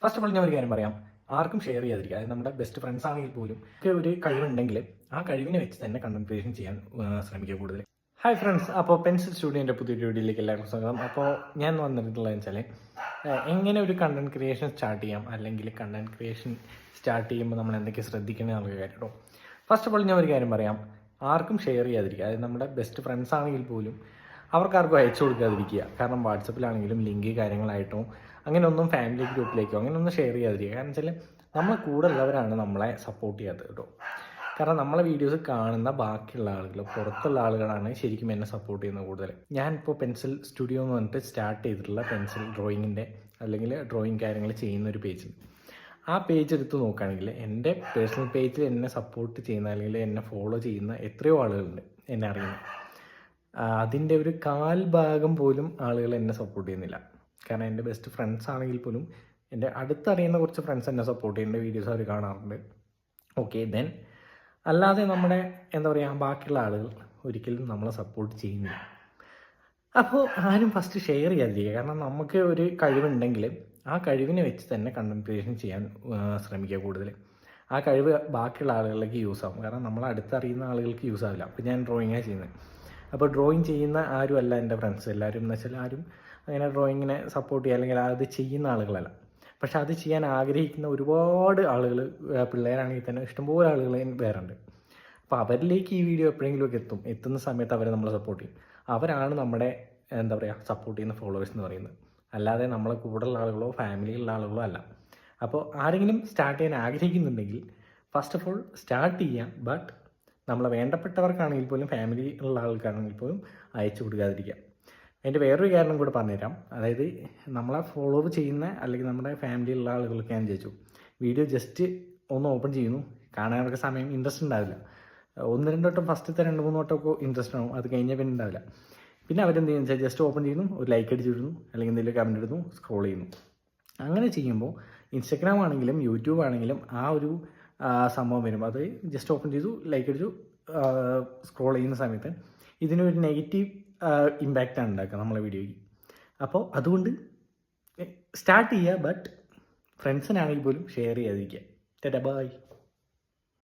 First of all ഞാൻ ഒരു കാര്യം പറയാം, ആർക്കും ഷെയർ ചെയ്യാതിരിക്കുക. അതായത് നമ്മുടെ ബെസ്റ്റ് ഫ്രണ്ട്സ് ആണെങ്കിൽ പോലും ഒരു കഴിവുണ്ടെങ്കിൽ ആ കഴിവിനെ വെച്ച് തന്നെ കണ്ടന്റ് ക്രിയേഷൻ ചെയ്യാൻ ശ്രമിക്കുക കൂടുതൽ. ഹായ് ഫ്രണ്ട്സ്, അപ്പോൾ പെൻസിൽ സ്റ്റുഡിയോൻ്റെ പുതിയൊരു വീഡിയോയിലേക്ക് എല്ലാവർക്കും സ്വാഗതം. അപ്പോൾ ഞാൻ വന്നിട്ടുള്ളതെന്ന് വെച്ചാൽ എങ്ങനെ ഒരു കണ്ടന്റ് ക്രിയേഷൻ സ്റ്റാർട്ട് ചെയ്യാം, അല്ലെങ്കിൽ കണ്ടന്റ് ക്രിയേഷൻ സ്റ്റാർട്ട് ചെയ്യുമ്പോൾ നമ്മൾ എന്തൊക്കെ ശ്രദ്ധിക്കണം എന്നുള്ള കാര്യം കേട്ടോ. ഫസ്റ്റ് ഓഫ് ഓൾ ഞാൻ ഒരു കാര്യം പറയാം, ആർക്കും ഷെയർ ചെയ്യാതിരിക്കുക. അതായത് നമ്മുടെ ബെസ്റ്റ് ഫ്രണ്ട്സ് ആണെങ്കിൽ പോലും അവർക്കാർക്കും അയച്ചു കൊടുക്കാതിരിക്കുക. കാരണം വാട്സപ്പിലാണെങ്കിലും ലിങ്ക് കാര്യങ്ങളായിട്ടോ അങ്ങനെ ഒന്നും ഫാമിലി ഗ്രൂപ്പിലേക്കോ അങ്ങനെ ഒന്നും ഷെയർ ചെയ്യാതിരിക്കുക. കാരണം വെച്ചാൽ നമ്മളെ കൂടെ ഉള്ളവരാണ് നമ്മളെ സപ്പോർട്ട് ചെയ്യാത്തത് കേട്ടോ. കാരണം നമ്മളെ വീഡിയോസ് കാണുന്ന ബാക്കിയുള്ള ആളുകൾ, പുറത്തുള്ള ആളുകളാണ് ശരിക്കും എന്നെ സപ്പോർട്ട് ചെയ്യുന്നത് കൂടുതൽ. ഞാനിപ്പോൾ പെൻസിൽ സ്റ്റുഡിയോ എന്ന് പറഞ്ഞിട്ട് സ്റ്റാർട്ട് ചെയ്തിട്ടുള്ള പെൻസിൽ ഡ്രോയിങ്ങിൻ്റെ അല്ലെങ്കിൽ ഡ്രോയിങ് കാര്യങ്ങൾ ചെയ്യുന്ന ഒരു പേജുണ്ട്. ആ പേജ് എടുത്ത് നോക്കുകയാണെങ്കിൽ എൻ്റെ പേഴ്സണൽ പേജിൽ എന്നെ സപ്പോർട്ട് ചെയ്യുന്ന അല്ലെങ്കിൽ എന്നെ ഫോളോ ചെയ്യുന്ന എത്രയോ ആളുകളുണ്ട് എന്നെ അറിയുന്നത്. അതിൻ്റെ ഒരു 1/4 ഭാഗം പോലും ആളുകൾ എന്നെ സപ്പോർട്ട് ചെയ്യുന്നില്ല. കാരണം എൻ്റെ ബെസ്റ്റ് ഫ്രണ്ട്സ് ആണെങ്കിൽ പോലും എൻ്റെ അടുത്തറിയുന്ന കുറച്ച് ഫ്രണ്ട്സ് എന്നെ സപ്പോർട്ട് ചെയ്യുന്ന വീഡിയോസ് അവർ കാണാറുണ്ട്. ഓക്കെ, ദെൻ അല്ലാതെ നമ്മുടെ എന്താ പറയുക ബാക്കിയുള്ള ആളുകൾ ഒരിക്കലും നമ്മളെ സപ്പോർട്ട് ചെയ്യുന്നില്ല. അപ്പോൾ ആരും ഫസ്റ്റ് ഷെയർ ചെയ്യാതിരിക്കുക. കാരണം നമുക്ക് ഒരു കഴിവുണ്ടെങ്കിൽ ആ കഴിവിനെ വെച്ച് തന്നെ കണ്ടന്റ് ക്രിയേഷൻ ചെയ്യാൻ ശ്രമിക്കുക കൂടുതൽ. ആ കഴിവ് ബാക്കിയുള്ള ആളുകളിലേക്ക് യൂസ് ആകും. കാരണം നമ്മൾ അടുത്തറിയുന്ന ആളുകൾക്ക് യൂസ് ആവില്ല. അപ്പോൾ ഞാൻ ഡ്രോയിങ്ങാണ് ചെയ്യുന്നത്. അപ്പോൾ ഡ്രോയിങ് ചെയ്യുന്ന ആരും അല്ല എൻ്റെ ഫ്രണ്ട്സ്. എല്ലാവരും എന്ന് വെച്ചാൽ ആരും അങ്ങനെ ഡ്രോയിങ്ങിനെ സപ്പോർട്ട് ചെയ്യുക അല്ലെങ്കിൽ അത് ചെയ്യുന്ന ആളുകളല്ല. പക്ഷെ അത് ചെയ്യാൻ ആഗ്രഹിക്കുന്ന ഒരുപാട് ആളുകൾ, പിള്ളേരാണെങ്കിൽ തന്നെ ഇഷ്ടംപോലെ ആളുകൾ വേറുണ്ട്. അപ്പോൾ അവരിലേക്ക് ഈ വീഡിയോ എപ്പോഴെങ്കിലുമൊക്കെ എത്തുന്ന സമയത്ത് അവരെ നമ്മൾ സപ്പോർട്ട് ചെയ്യും. അവരാണ് നമ്മുടെ എന്താ പറയുക സപ്പോർട്ട് ചെയ്യുന്ന ഫോളോവേഴ്സ് എന്ന് പറയുന്നത്. അല്ലാതെ നമ്മളെ കൂടെയുള്ള ആളുകളോ ഫാമിലിയിലുള്ള ആളുകളോ അല്ല. അപ്പോൾ ആരെങ്കിലും സ്റ്റാർട്ട് ചെയ്യാൻ ആഗ്രഹിക്കുന്നുണ്ടെങ്കിൽ ഫസ്റ്റ് ഓഫ് ഓൾ സ്റ്റാർട്ട് ചെയ്യാം. ബട്ട് നമ്മളെ വേണ്ടപ്പെട്ടവർക്കാണെങ്കിൽ പോലും ഫാമിലി ഉള്ള ആൾക്കാണെങ്കിൽ പോലും അയച്ചു കൊടുക്കാതിരിക്കുക. അതിൻ്റെ വേറൊരു കാരണം കൂടെ പറഞ്ഞുതരാം. അതായത് നമ്മളെ ഫോളോ ചെയ്യുന്ന അല്ലെങ്കിൽ നമ്മുടെ ഫാമിലിയിലുള്ള ആളുകൾക്ക് ഞാൻ ചോദിച്ചു, വീഡിയോ ജസ്റ്റ് ഒന്ന് ഓപ്പൺ ചെയ്യുന്നു, കാണാനൊക്കെ സമയം ഇൻട്രസ്റ്റ് ഉണ്ടാവില്ല. 1-2 വട്ടം ഫസ്റ്റത്തെ 2-3 വട്ടമൊക്കെ ഇൻട്രസ്റ്റ് ആവും. അത് കഴിഞ്ഞാൽ പിന്നെ ഉണ്ടാവില്ല. പിന്നെ അവരെന്ത് ചെയ്യുന്നു വെച്ചാൽ ജസ്റ്റ് ഓപ്പൺ ചെയ്യുന്നു, ഒരു ലൈക്ക് അടിച്ചിടുന്നു, അല്ലെങ്കിൽ എന്തെങ്കിലും കമൻറ്റ് ഇടുന്നു, സ്ക്രോൾ ചെയ്യുന്നു. അങ്ങനെ ചെയ്യുമ്പോൾ ഇൻസ്റ്റഗ്രാം ആണെങ്കിലും യൂട്യൂബ് ആണെങ്കിലും ആ ഒരു സംഭവം വരും. അത് ജസ്റ്റ് ഓപ്പൺ ചെയ്തു, ലൈക്ക് അടിച്ചു, സ്ക്രോൾ ചെയ്യുന്ന സമയത്ത് ഇതിനൊരു നെഗറ്റീവ് ഇമ്പാക്റ്റാണ് ഉണ്ടാക്കുക നമ്മളെ വീഡിയോയ്ക്ക്. അപ്പോൾ അതുകൊണ്ട് സ്റ്റാർട്ട് ചെയ്യുക, ബട്ട് ഫ്രണ്ട്സിനാണെങ്കിൽ പോലും ഷെയർ ചെയ്യാതിരിക്കുക. ബൈ.